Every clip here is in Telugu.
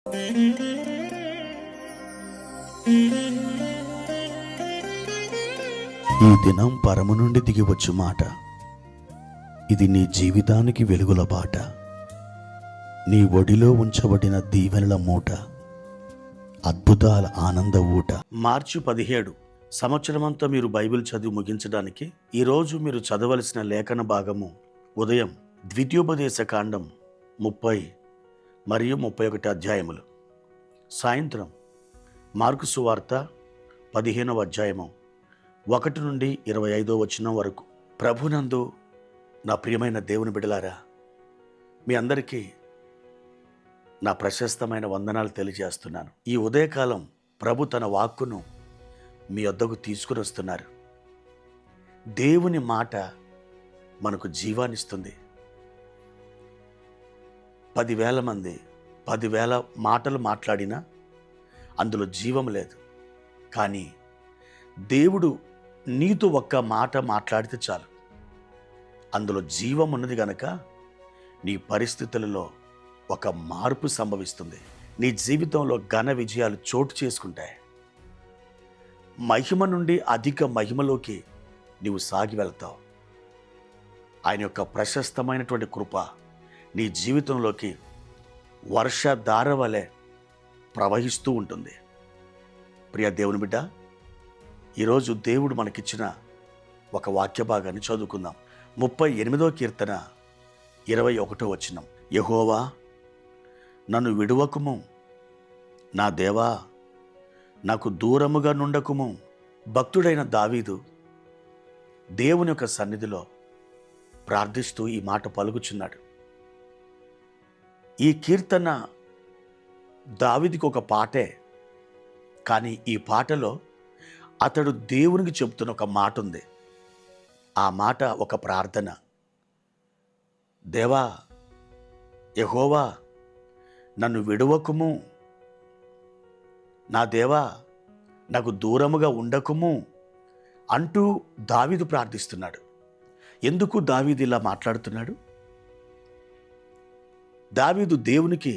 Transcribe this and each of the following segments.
ఈ దినం పరము నుండి దిగివచ్చు మాట, ఇది నీ జీవితానికి వెలుగుల బాట, నీ ఒడిలో ఉంచబడిన దీవెనల మూట, అద్భుతాల ఆనంద ఊట. మార్చి 17 సంవత్సరమంతా మీరు బైబిల్ చదివి ముగించడానికి ఈరోజు మీరు చదవలసిన లేఖన భాగము ఉదయం ద్వితీయోపదేశ కాండం 30 మరియు 31 అధ్యాయములు, సాయంత్రం మార్కు సువార్త 15వ అధ్యాయము 1 నుండి 25వ వచనం వరకు. ప్రభునందు నా ప్రియమైన దేవుని బిడ్డలారా, మీ అందరికీ నా ప్రశస్తమైన వందనాలు తెలియజేస్తున్నాను. ఈ ఉదయకాలం ప్రభు తన వాక్కును మీ వద్దకు తీసుకుని వస్తున్నారు. దేవుని మాట మనకు జీవాన్నిస్తుంది. 10,000 మంది 10,000 మాటలు మాట్లాడినా అందులో జీవం లేదు. కానీ దేవుడు నీతో ఒక్క మాట మాట్లాడితే చాలు, అందులో జీవం ఉన్నది గనక నీ పరిస్థితులలో ఒక మార్పు సంభవిస్తుంది. నీ జీవితంలో ఘన విజయాలు చోటు చేసుకుంటాయి. మహిమ నుండి అధిక మహిమలోకి నీవు సాగి వెళ్తావు. ఆయన యొక్క ప్రశస్తమైనటువంటి కృప నీ జీవితంలోకి వర్షధార వలె ప్రవహిస్తూ ఉంటుంది. ప్రియ దేవుని బిడ్డ, ఈరోజు దేవుడు మనకిచ్చిన ఒక వాక్య భాగాన్ని చదువుకుందాం. 38వ కీర్తన 21వ వచనం. యెహోవా నన్ను విడువకుము, నా దేవా నాకు దూరముగా నుండకుము. భక్తుడైన దావీదు దేవుని యొక్క సన్నిధిలో ప్రార్థిస్తూ ఈ మాట పలుకుచున్నాడు. ఈ కీర్తన దావీదుకి ఒక పాటే, కానీ ఈ పాటలో అతడు దేవునికి చెబుతున్న ఒక మాట ఉంది. ఆ మాట ఒక ప్రార్థన. దేవా యెహోవా నన్ను విడువకుము, నా దేవా నాకు దూరముగా ఉండకుము అంటూ దావీదు ప్రార్థిస్తున్నాడు. ఎందుకు దావీదు ఇలా మాట్లాడుతున్నాడు? దావీదు దేవునికి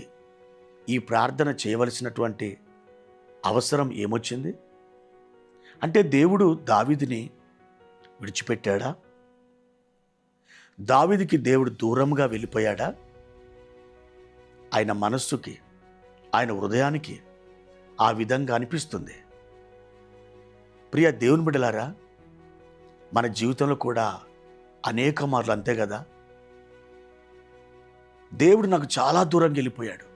ఈ ప్రార్థన చేయవలసినటువంటి అవసరం ఏమొచ్చింది అంటే, దేవుడు దావీదుని విడిచిపెట్టాడా? దావీదుకి దేవుడు దూరంగా వెళ్ళిపోయాడా? ఆయన మనస్సుకి, ఆయన హృదయానికి ఆ విధంగా అనిపిస్తుంది. ప్రియ దేవుని బిడ్డలారా, మన జీవితంలో కూడా అనేక మార్లు అంతే కదా. దేవుడు నాకు చాలా దూరంగా వెళ్ళిపోయాడు,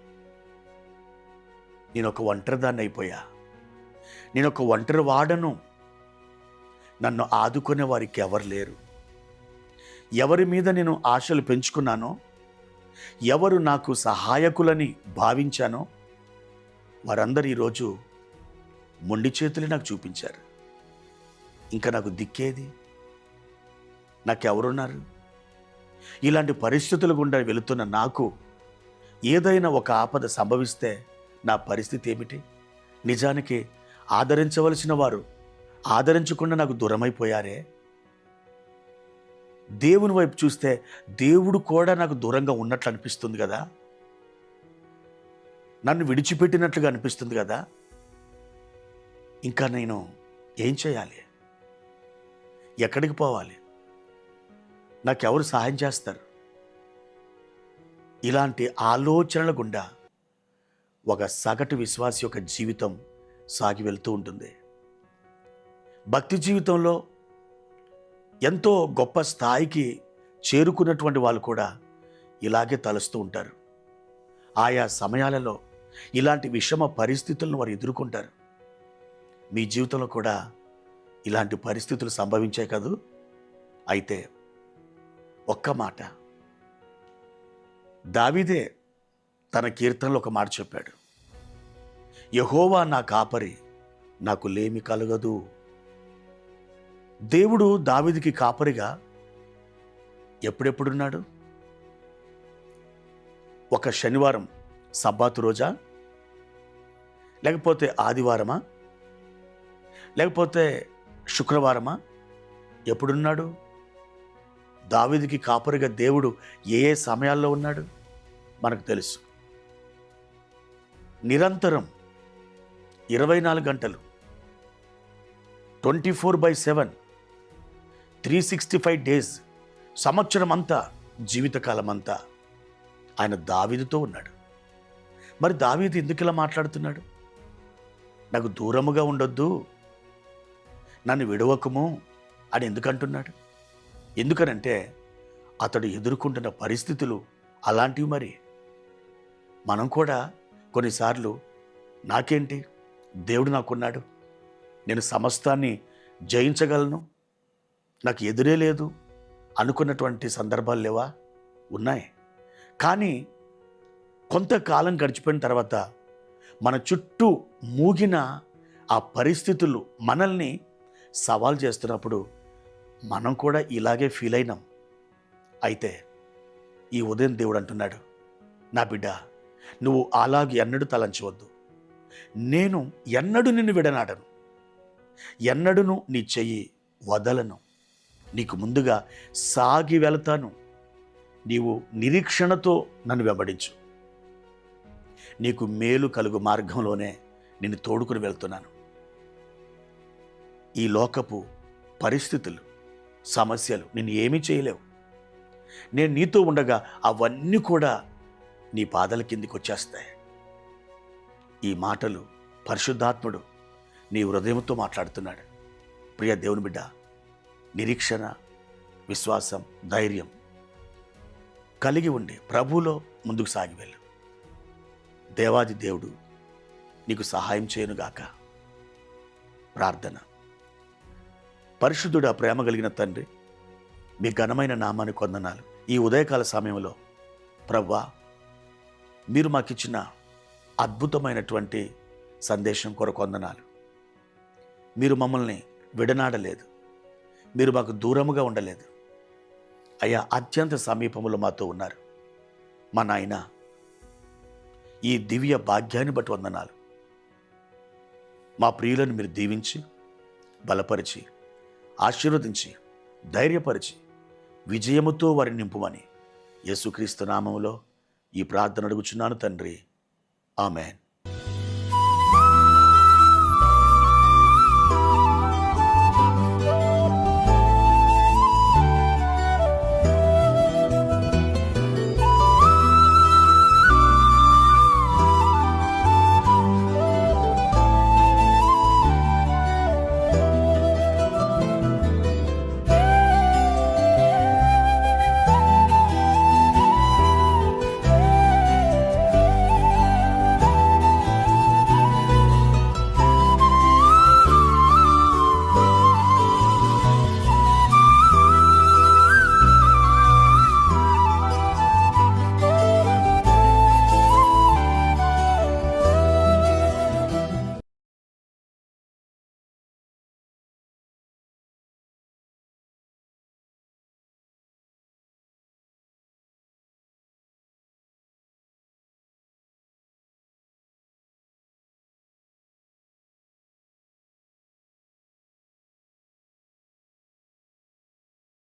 నేను ఒక ఒంటరిదాన్ని అయిపోయా, నేను ఒక ఒంటరి వాడను, నన్ను ఆదుకునే వారికి ఎవరు లేరు. ఎవరి మీద నేను ఆశలు పెంచుకున్నానో, ఎవరు నాకు సహాయకులని భావించానో వారందరూ ఈరోజు మొండి చేతులు నాకు చూపించారు. ఇంకా నాకు దిక్కేది? నాకెవరున్నారు? ఇలాంటి పరిస్థితుల గుండా వెళుతున్న నాకు ఏదైనా ఒక ఆపద సంభవిస్తే నా పరిస్థితి ఏమిటి? నిజానికి ఆదరించవలసిన వారు ఆదరించకుండా నాకు దూరమైపోయారే. దేవుని వైపు చూస్తే దేవుడు కూడా నాకు దూరంగా ఉన్నట్లు అనిపిస్తుంది కదా, నన్ను విడిచిపెట్టినట్లుగా అనిపిస్తుంది కదా. ఇంకా నేను ఏం చేయాలి? ఎక్కడికి పోవాలి? నాకెవరు సహాయం చేస్తారు? ఇలాంటి ఆలోచనల గుండా ఒక సగటు విశ్వాసి యొక్క జీవితం సాగి వెళ్తూ ఉంటుంది. భక్తి జీవితంలో ఎంతో గొప్ప స్థాయికి చేరుకున్నటువంటి వాళ్ళు కూడా ఇలాగే తలుస్తూ ఉంటారు. ఆయా సమయాలలో ఇలాంటి విషమ పరిస్థితులను వారు ఎదుర్కొంటారు. మీ జీవితంలో కూడా ఇలాంటి పరిస్థితులు సంభవించాయి కదూ. అయితే ఒక్క మాట, దావీదే తన కీర్తనలో ఒక మాట చెప్పాడు. యెహోవా నా కాపరి, నాకు లేమి కలగదు. దేవుడు దావీదుకి కాపరిగా ఎప్పుడెప్పుడున్నాడు? ఒక శనివారం సబ్బాతు రోజా, లేకపోతే ఆదివారమా, లేకపోతే శుక్రవారమా? ఎప్పుడున్నాడు? దావీదుకి కాపరిగా దేవుడు ఏ ఏ సమయాల్లో ఉన్నాడు మనకు తెలుసు. నిరంతరం 24 గంటలు 24/7 365 డేస్, సంవత్సరం అంతా, జీవితకాలం అంతా ఆయన దావీదుతో ఉన్నాడు. మరి దావీదు ఎందుకు ఇలా మాట్లాడుతున్నాడు? నాకు దూరముగా ఉండొద్దు, నన్ను విడవకము అని ఎందుకంటున్నాడు? ఎందుకనంటే అతడు ఎదుర్కొంటున్న పరిస్థితులు అలాంటివి. మరి మనం కూడా కొన్నిసార్లు నాకేంటి, దేవుడు నాకున్నాడు, నేను సమస్తాన్ని జయించగలను, నాకు ఎదురే లేదు అనుకున్నటువంటి సందర్భాలు లేవా? ఉన్నాయి. కానీ కొంతకాలం గడిచిపోయిన తర్వాత మన చుట్టూ మూగిన ఆ పరిస్థితులు మనల్ని సవాల్ చేస్తున్నప్పుడు మనం కూడా ఇలాగే ఫీల్ అయినాం. అయితే ఈ ఉదయం దేవుడు అంటున్నాడు, నా బిడ్డ, నువ్వు అలాగే ఎన్నడూ తలంచవద్దు. నేను ఎన్నడూ నిన్ను విడనాడను, ఎన్నడూను నీ చెయ్యి వదలను, నీకు ముందుగా సాగి వెళతాను, నీవు నిరీక్షణతో నన్ను వెంబడించు, నీకు మేలు కలుగు మార్గంలోనే నిన్ను తోడుకుని వెళ్తున్నాను. ఈ లోకపు పరిస్థితులు, సమస్యలు నిన్ను ఏమీ చేయలేవు. నేను నీతో ఉండగా అవన్నీ కూడా నీ పాదాల కిందికి వచ్చేస్తాయి. ఈ మాటలు పరిశుద్ధాత్ముడు నీ హృదయంతో మాట్లాడుతున్నాడు. ప్రియ దేవుని బిడ్డ, నిరీక్షణ, విశ్వాసం, ధైర్యం కలిగి ఉండి ప్రభువులో ముందుకు సాగి వెళ్ళు. దేవాది దేవుడు నీకు సహాయం చేయనుగాక. ప్రార్థన. పరిశుద్ధుడా, ప్రేమ కలిగిన తండ్రి, మీ ఘనమైన నామానికి వందనాలు. ఈ ఉదయకాల సమయంలో ప్రభువా, మీరు మాకిచ్చిన అద్భుతమైనటువంటి సందేశం కొరకు వందనాలు. మీరు మమ్మల్ని విడనాడలేదు, మీరు మాకు దూరముగా ఉండలేదు అయ్యా, అత్యంత సమీపములో మాతో ఉన్నారు. మా నాయన, ఈ దివ్య భాగ్యాన్ని బట్టి వందనాలు. మా ప్రియులను మీరు దీవించి, బలపరిచి, ఆశీర్వదించి, ధైర్యపరిచి, విజయముతో వారిని నింపుమని యేసుక్రీస్తు నామములో ఈ ప్రార్థన అడుగుచున్నాను తండ్రి. ఆమెన్.